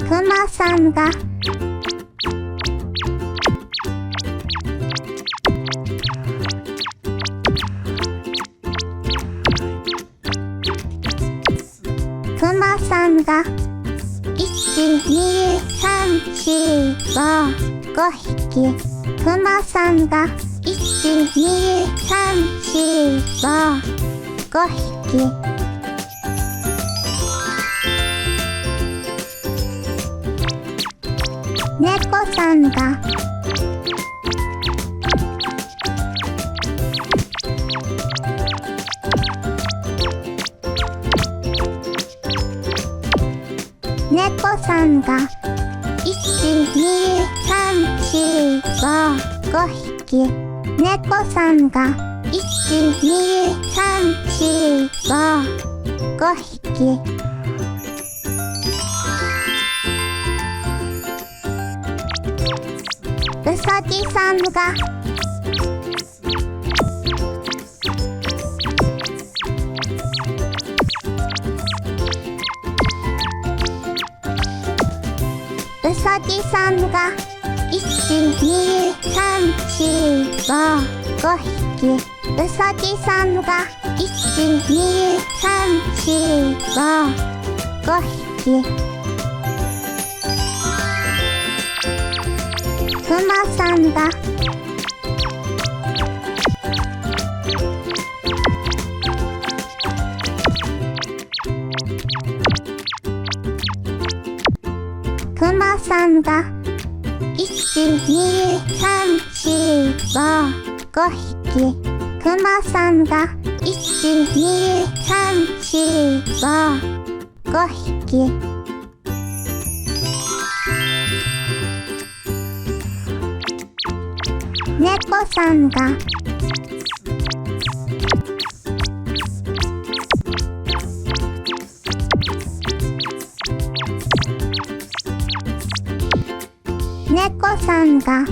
くまさんがくまさんが12345匹くまさんが12345匹猫さんが猫さんが12345匹猫さんが12345匹うさぎさんがうさぎさんが12345匹うさぎさんが12345匹くまさんがくまさんが12345匹くまさんが12345匹猫さんが猫さんが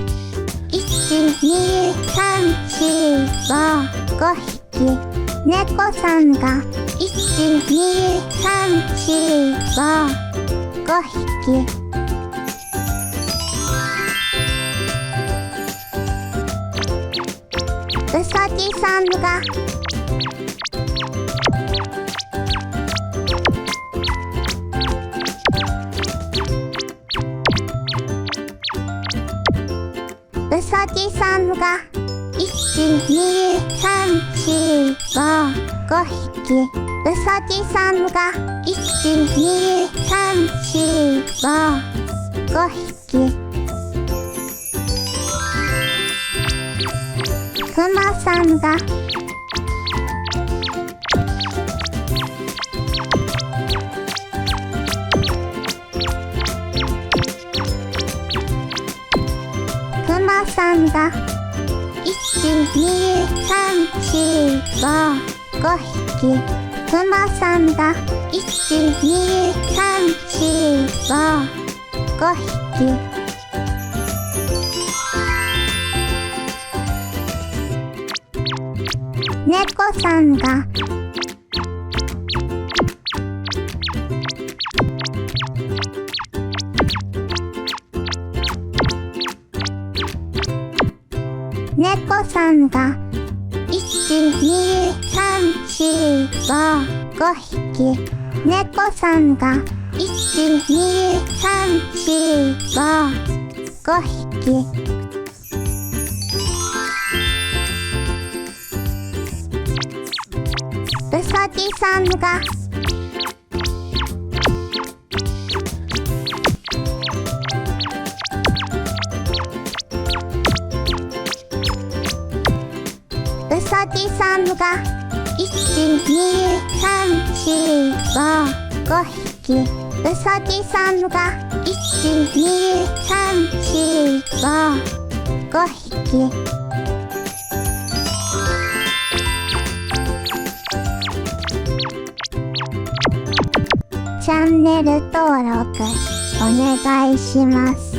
12345匹猫さんが12345匹うさぎさんがうさぎさんが12345匹うさぎさんが12345匹くまさんがくまさんが12345匹くまさんが12345匹猫さんが猫さんが12345匹猫さんが12345匹うさぎさんがうさぎさんが12345匹うさぎさんが12345匹チャンネル登録お願いします。